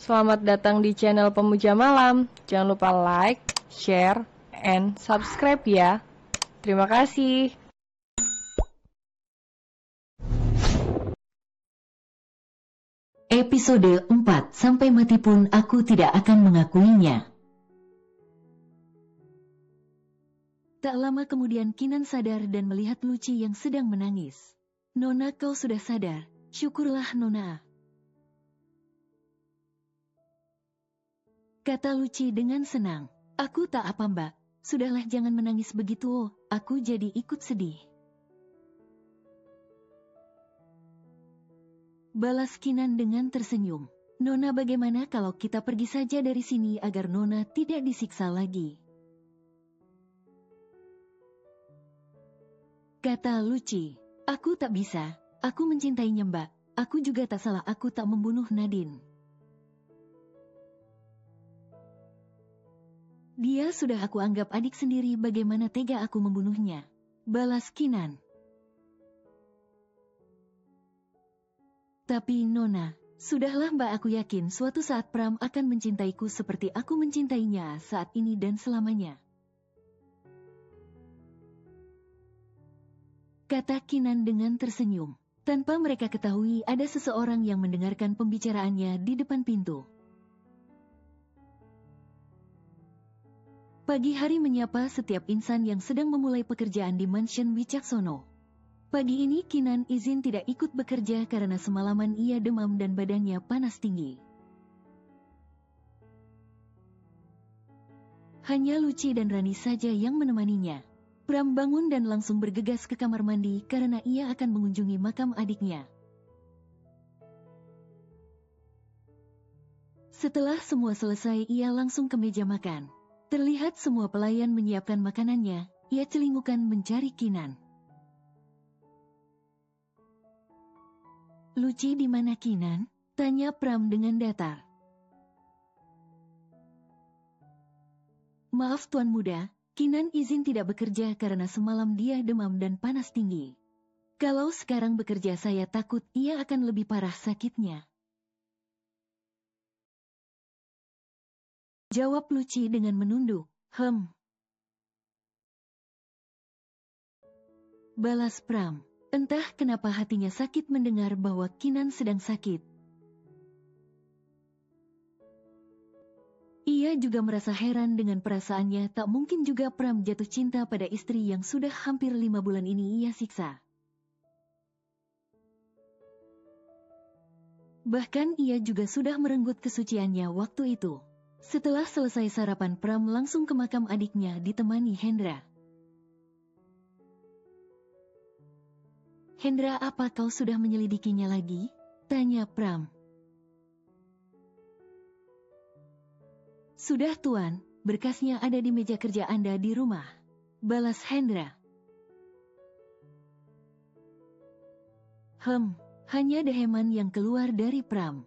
Selamat datang di channel Pemuja Malam. Jangan lupa like, share, and subscribe ya. Terima kasih. Episode 4. Sampai mati pun aku tidak akan mengakuinya. Tak lama kemudian Kinan sadar dan melihat Luci yang sedang menangis. "Nona, kau sudah sadar. Syukurlah, Nona," kata Luci dengan senang. "Aku tak apa, Mbak. Sudahlah, jangan menangis begitu. Aku jadi ikut sedih," balas Kinan dengan tersenyum. "Nona, bagaimana kalau kita pergi saja dari sini agar Nona tidak disiksa lagi?" kata Luci. "Aku tak bisa. Aku mencintainya, Mbak. Aku juga tak salah, aku tak membunuh Nadine. Dia sudah aku anggap adik sendiri, bagaimana tega aku membunuhnya?" balas Kinan. "Tapi Nona, sudahlah Mbak, aku yakin suatu saat Pram akan mencintaiku seperti aku mencintainya saat ini dan selamanya," kata Kinan dengan tersenyum. Tanpa mereka ketahui ada seseorang yang mendengarkan pembicaraannya di depan pintu. Pagi hari menyapa setiap insan yang sedang memulai pekerjaan di mansion Wicaksono. Pagi ini Kinan izin tidak ikut bekerja karena semalaman ia demam dan badannya panas tinggi. Hanya Luci dan Rani saja yang menemaninya. Pram bangun dan langsung bergegas ke kamar mandi karena ia akan mengunjungi makam adiknya. Setelah semua selesai, ia langsung ke meja makan. Terlihat semua pelayan menyiapkan makanannya, ia celingukan mencari Kinan. "Luci, di mana Kinan?" tanya Pram dengan datar. "Maaf Tuan Muda, Kinan izin tidak bekerja karena semalam dia demam dan panas tinggi. Kalau sekarang bekerja saya takut ia akan lebih parah sakitnya," jawab Luci dengan menunduk. Balas Pram. Entah kenapa hatinya sakit mendengar bahwa Kinan sedang sakit. Ia juga merasa heran dengan perasaannya, tak mungkin juga Pram jatuh cinta pada istri yang sudah hampir 5 bulan ini ia siksa. Bahkan ia juga sudah merenggut kesuciannya waktu itu. Setelah selesai sarapan, Pram langsung ke makam adiknya ditemani Hendra. "Hendra, apa kau sudah menyelidikinya lagi?" tanya Pram. "Sudah Tuan, berkasnya ada di meja kerja Anda di rumah," balas Hendra. Hanya deheman yang keluar dari Pram.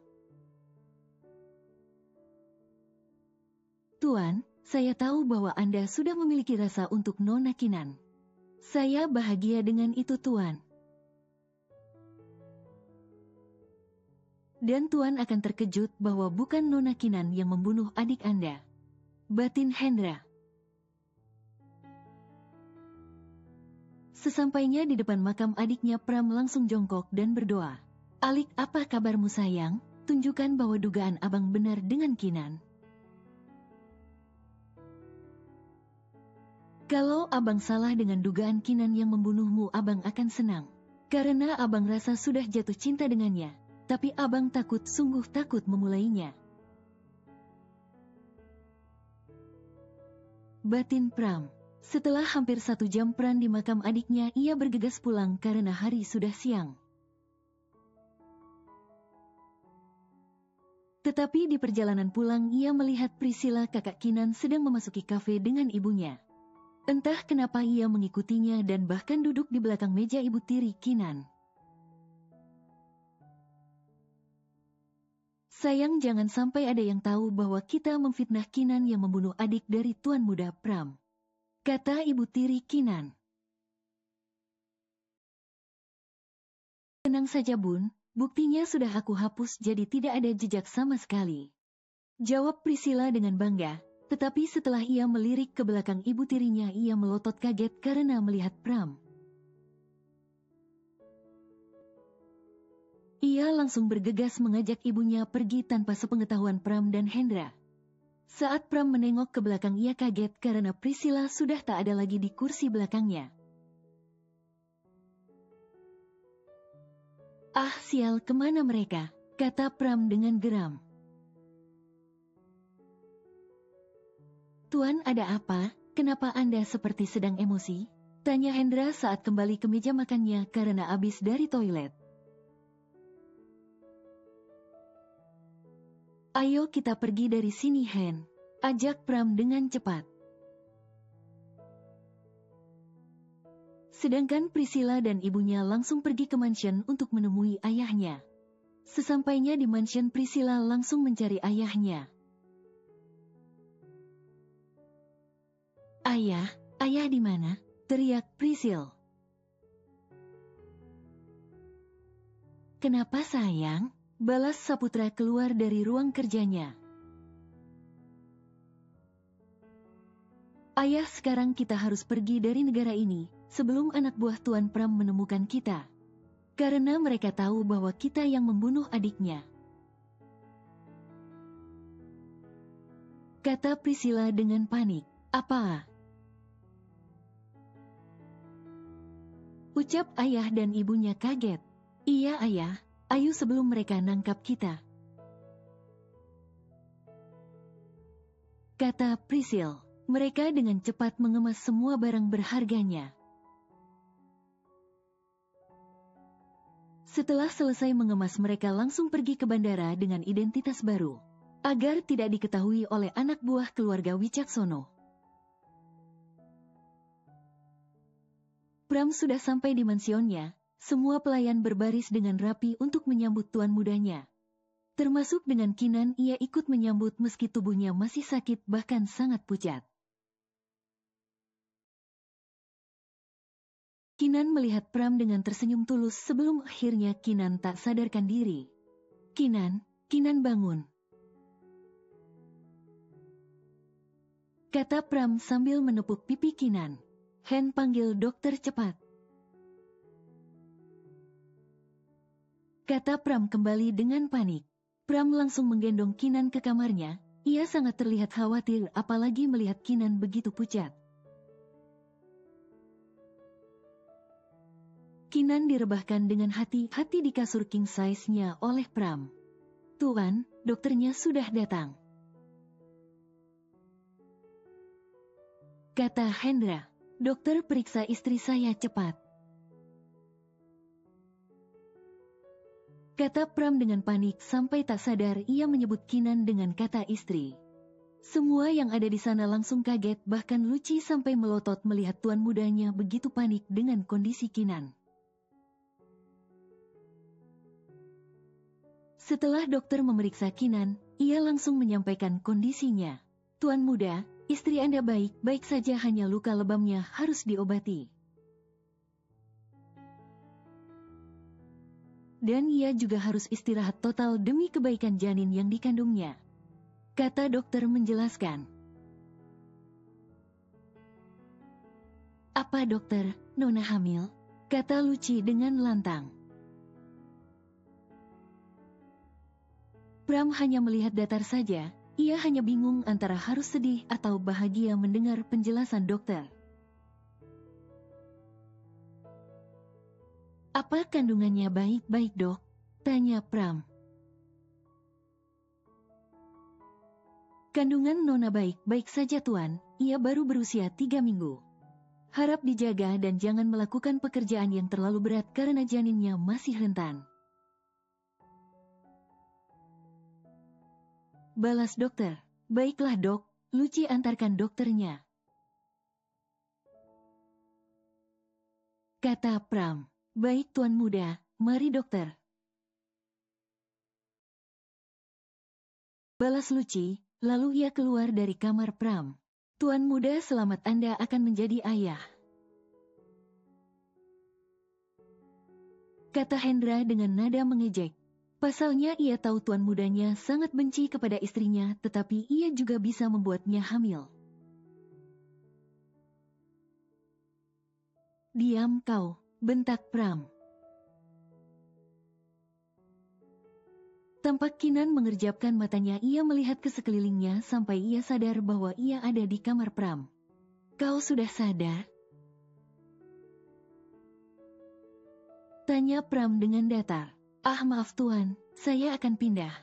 "Tuan, saya tahu bahwa Anda sudah memiliki rasa untuk Nona Kinan. Saya bahagia dengan itu Tuan. Dan Tuan akan terkejut bahwa bukan Nona Kinan yang membunuh adik Anda," batin Hendra. Sesampainya di depan makam adiknya, Pram langsung jongkok dan berdoa. "Alik, apa kabarmu sayang? Tunjukkan bahwa dugaan abang benar dengan Kinan. Kalau abang salah dengan dugaan Kinan yang membunuhmu, abang akan senang. Karena abang rasa sudah jatuh cinta dengannya. Tapi abang takut, sungguh takut memulainya," batin Pram. Setelah hampir 1 jam Pram di makam adiknya, ia bergegas pulang karena hari sudah siang. Tetapi di perjalanan pulang ia melihat Priscilla, kakak Kinan, sedang memasuki kafe dengan ibunya. Entah kenapa ia mengikutinya dan bahkan duduk di belakang meja ibu tiri Kinan. "Sayang, jangan sampai ada yang tahu bahwa kita memfitnah Kinan yang membunuh adik dari Tuan Muda Pram," kata ibu tiri Kinan. "Tenang saja Bun, buktinya sudah aku hapus jadi tidak ada jejak sama sekali. Jawab Priscilla dengan bangga, tetapi setelah ia melirik ke belakang ibu tirinya ia melotot kaget karena melihat Pram. Ia langsung bergegas mengajak ibunya pergi tanpa sepengetahuan Pram dan Hendra. Saat Pram menengok ke belakang ia kaget karena Priscilla sudah tak ada lagi di kursi belakangnya. "Ah sial, kemana mereka?" kata Pram dengan geram. "Tuan, ada apa? Kenapa Anda seperti sedang emosi?" tanya Hendra saat kembali ke meja makannya karena habis dari toilet. "Ayo kita pergi dari sini, Hen," ajak Pram dengan cepat. Sedangkan Priscilla dan ibunya langsung pergi ke mansion untuk menemui ayahnya. Sesampainya di mansion, Priscilla langsung mencari ayahnya. "Ayah, ayah di mana?" teriak Priscilla. "Kenapa sayang?" balas Saputra keluar dari ruang kerjanya. "Ayah, sekarang kita harus pergi dari negara ini, sebelum anak buah Tuan Pram menemukan kita. Karena mereka tahu bahwa kita yang membunuh adiknya," kata Priscilla dengan panik. "Apa?" ucap ayah dan ibunya kaget. "Iya ayah, ayo sebelum mereka nangkap kita," kata Priscilla. Mereka dengan cepat mengemas semua barang berharganya. Setelah selesai mengemas, mereka langsung pergi ke bandara dengan identitas baru, agar tidak diketahui oleh anak buah keluarga Wicaksono. Pram sudah sampai di mansionnya, semua pelayan berbaris dengan rapi untuk menyambut tuan mudanya. Termasuk dengan Kinan, ia ikut menyambut meski tubuhnya masih sakit bahkan sangat pucat. Kinan melihat Pram dengan tersenyum tulus sebelum akhirnya Kinan tak sadarkan diri. Kinan bangun," kata Pram sambil menepuk pipi Kinan. "Hen, panggil dokter cepat," kata Pram kembali dengan panik. Pram langsung menggendong Kinan ke kamarnya. Ia sangat terlihat khawatir apalagi melihat Kinan begitu pucat. Kinan direbahkan dengan hati-hati di kasur king size-nya oleh Pram. "Tuan, dokternya sudah datang," kata Hendra. "Dokter, periksa istri saya cepat," kata Pram dengan panik sampai tak sadar ia menyebut Kinan dengan kata istri. Semua yang ada di sana langsung kaget, bahkan Luci sampai melotot melihat tuan mudanya begitu panik dengan kondisi Kinan. Setelah dokter memeriksa Kinan, ia langsung menyampaikan kondisinya. "Tuan muda, istri Anda baik-baik saja, hanya luka lebamnya harus diobati. Dan ia juga harus istirahat total demi kebaikan janin yang dikandungnya," kata dokter menjelaskan. "Apa dokter, Nona hamil?" kata Luci dengan lantang. Pram hanya melihat datar saja, ia hanya bingung antara harus sedih atau bahagia mendengar penjelasan dokter. "Apa kandungannya baik-baik dok?" tanya Pram. "Kandungan Nona baik-baik saja tuan, ia baru berusia 3 minggu. Harap dijaga dan jangan melakukan pekerjaan yang terlalu berat karena janinnya masih rentan," balas dokter. "Baiklah dok." Luci antarkan dokternya, kata Pram. "Baik tuan muda, mari dokter," balas Luci, lalu ia keluar dari kamar Pram. "Tuan muda, selamat, Anda akan menjadi ayah," kata Hendra dengan nada mengejek. Pasalnya ia tahu tuan mudanya sangat benci kepada istrinya, tetapi ia juga bisa membuatnya hamil. "Diam kau," bentak Pram. Tampak Kinan mengerjapkan matanya, ia melihat ke sekelilingnya sampai ia sadar bahwa ia ada di kamar Pram. "Kau sudah sadar?" tanya Pram dengan datar. "Ah, maaf tuan, saya akan pindah,"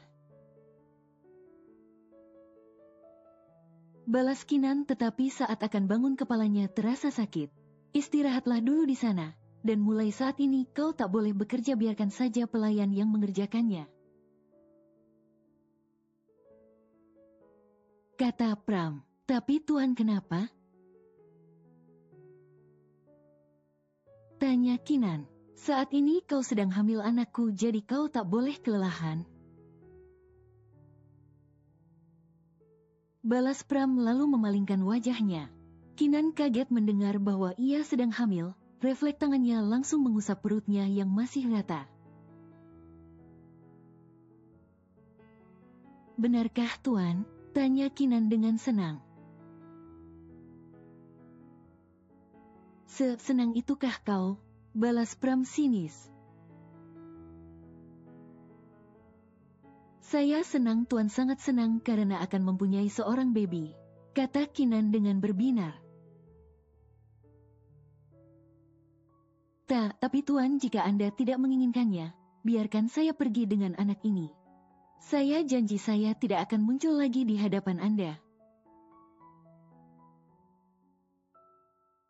balas Kinan, tetapi saat akan bangun kepalanya terasa sakit. "Istirahatlah dulu di sana, dan mulai saat ini kau tak boleh bekerja, biarkan saja pelayan yang mengerjakannya," kata Pram. "Tapi tuan kenapa?" tanya Kinan. "Saat ini kau sedang hamil anakku, jadi kau tak boleh kelelahan," balas Pram lalu memalingkan wajahnya. Kinan kaget mendengar bahwa ia sedang hamil, refleks tangannya langsung mengusap perutnya yang masih rata. "Benarkah tuan?" tanya Kinan dengan senang. Senang itukah kau?" balas Pram sinis. "Saya senang tuan, sangat senang karena akan mempunyai seorang baby," kata Kinan dengan berbinar. Tapi tuan, jika Anda tidak menginginkannya, biarkan saya pergi dengan anak ini. Saya janji saya tidak akan muncul lagi di hadapan Anda,"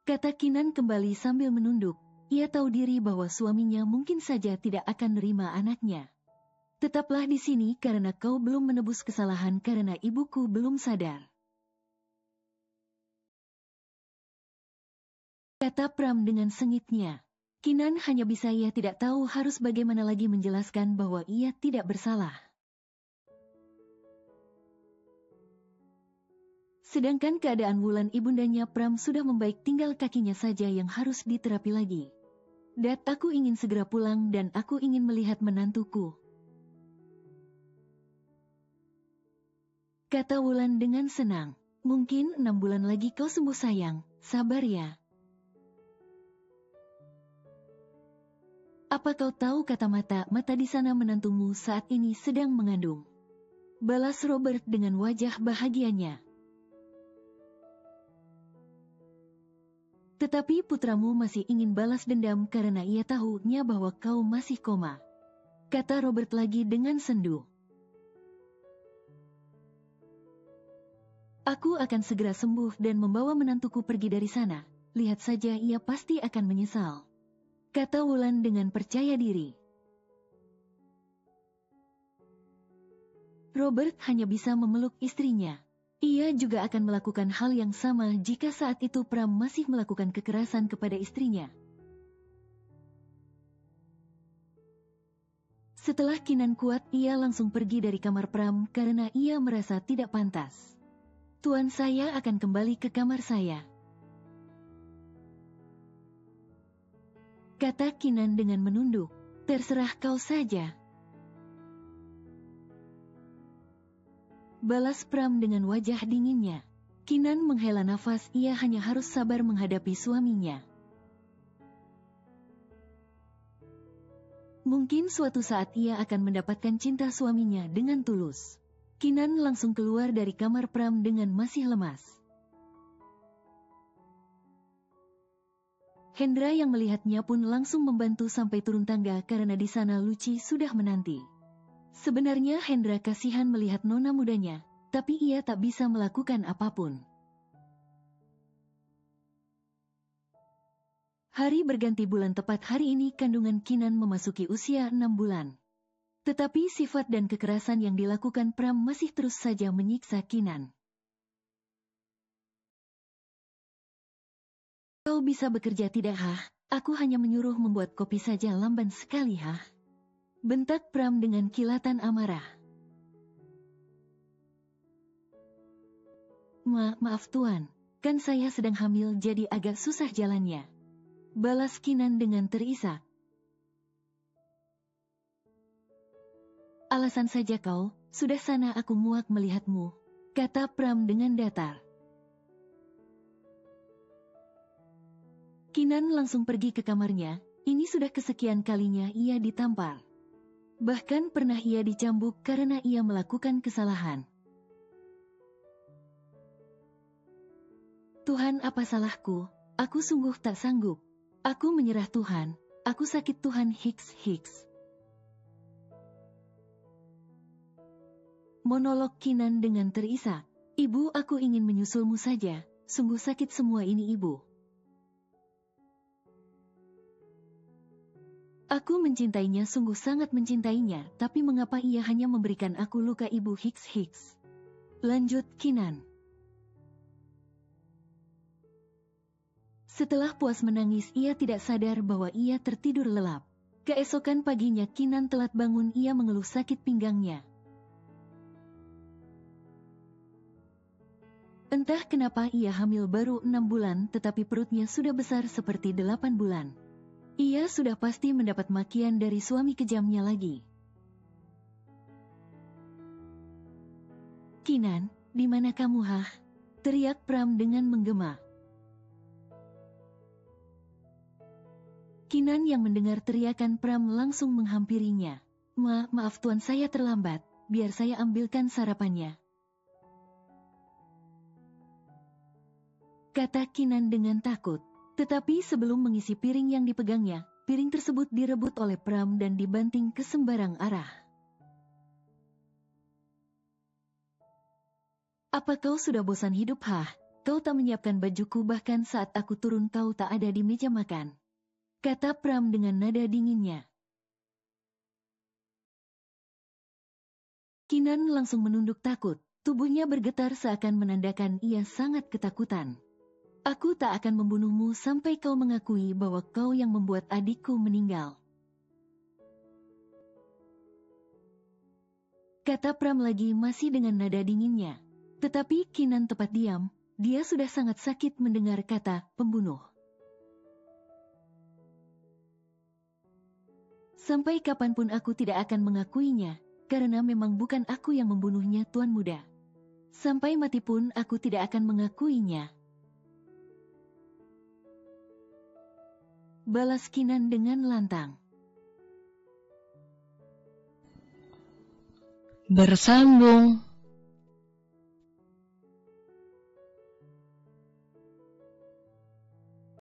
kata Kinan kembali sambil menunduk. Ia tahu diri bahwa suaminya mungkin saja tidak akan nerima anaknya. "Tetaplah di sini karena kau belum menebus kesalahan, karena ibuku belum sadar," kata Pram dengan sengitnya. Kinan hanya bisa, ia tidak tahu harus bagaimana lagi menjelaskan bahwa ia tidak bersalah. Sedangkan keadaan Wulan ibundanya Pram sudah membaik, tinggal kakinya saja yang harus diterapi lagi. "Dad, aku ingin segera pulang dan aku ingin melihat menantuku," kata Wulan dengan senang. "Mungkin 6 bulan lagi kau sembuh sayang, sabar ya." "Apa kau tahu," kata mata di sana, "menantumu saat ini sedang mengandung," balas Robert dengan wajah bahagianya. "Tetapi putramu masih ingin balas dendam karena ia tahunya bahwa kau masih koma," kata Robert lagi dengan sendu. "Aku akan segera sembuh dan membawa menantuku pergi dari sana. Lihat saja, ia pasti akan menyesal," kata Wulan dengan percaya diri. Robert hanya bisa memeluk istrinya. Ia juga akan melakukan hal yang sama jika saat itu Pram masih melakukan kekerasan kepada istrinya. Setelah Kinan kuat, ia langsung pergi dari kamar Pram karena ia merasa tidak pantas. "Tuan, saya akan kembali ke kamar saya," kata Kinan dengan menunduk. "Terserah kau saja," balas Pram dengan wajah dinginnya. Kinan menghela nafas, ia hanya harus sabar menghadapi suaminya. Mungkin suatu saat ia akan mendapatkan cinta suaminya dengan tulus. Kinan langsung keluar dari kamar Pram dengan masih lemas. Hendra yang melihatnya pun langsung membantu sampai turun tangga karena di sana Luci sudah menanti. Sebenarnya Hendra kasihan melihat nona mudanya, tapi ia tak bisa melakukan apapun. Hari berganti bulan, tepat hari ini kandungan Kinan memasuki usia 6 bulan. Tetapi sifat dan kekerasan yang dilakukan Pram masih terus saja menyiksa Kinan. "Kau bisa bekerja tidak, Hah? Aku hanya menyuruh membuat kopi saja, lamban sekali, Hah?" bentak Pram dengan kilatan amarah. Maaf tuan, kan saya sedang hamil jadi agak susah jalannya," balas Kinan dengan terisak. Alasan saja kau, sudah sana aku muak melihatmu, kata Pram dengan datar. Kinan langsung pergi ke kamarnya, ini sudah kesekian kalinya ia ditampar. Bahkan pernah ia dicambuk karena ia melakukan kesalahan. Tuhan, apa salahku? Aku sungguh tak sanggup. Aku menyerah Tuhan, aku sakit Tuhan. Hiks. Monolog Kinan dengan terisak. Ibu, aku ingin menyusulmu saja, sungguh sakit semua ini ibu. Aku mencintainya, sungguh sangat mencintainya, tapi mengapa ia hanya memberikan aku luka ibu? Hiks. Lanjut Kinan. Setelah puas menangis, ia tidak sadar bahwa ia tertidur lelap. Keesokan paginya Kinan telat bangun, ia mengeluh sakit pinggangnya. Entah kenapa ia hamil baru 6 bulan tetapi perutnya sudah besar seperti 8 bulan. Ia sudah pasti mendapat makian dari suami kejamnya lagi. Kinan, di mana kamu hah? Teriak Pram dengan menggema. Kinan yang mendengar teriakan Pram langsung menghampirinya. Maaf tuan, saya terlambat, biar saya ambilkan sarapannya, kata Kinan dengan takut. Tetapi sebelum mengisi piring yang dipegangnya, piring tersebut direbut oleh Pram dan dibanting ke sembarang arah. Apa kau sudah bosan hidup hah? Kau tak menyiapkan bajuku, bahkan saat aku turun kau tak ada di meja makan, kata Pram dengan nada dinginnya. Kinan langsung menunduk takut, tubuhnya bergetar seakan menandakan ia sangat ketakutan. Aku tak akan membunuhmu sampai kau mengakui bahwa kau yang membuat adikku meninggal, kata Pram lagi masih dengan nada dinginnya. Tetapi Kinan tepat diam, dia sudah sangat sakit mendengar kata pembunuh. Sampai kapanpun aku tidak akan mengakuinya, karena memang bukan aku yang membunuhnya Tuan Muda. Sampai mati pun aku tidak akan mengakuinya, balas Kinan dengan lantang. Bersambung.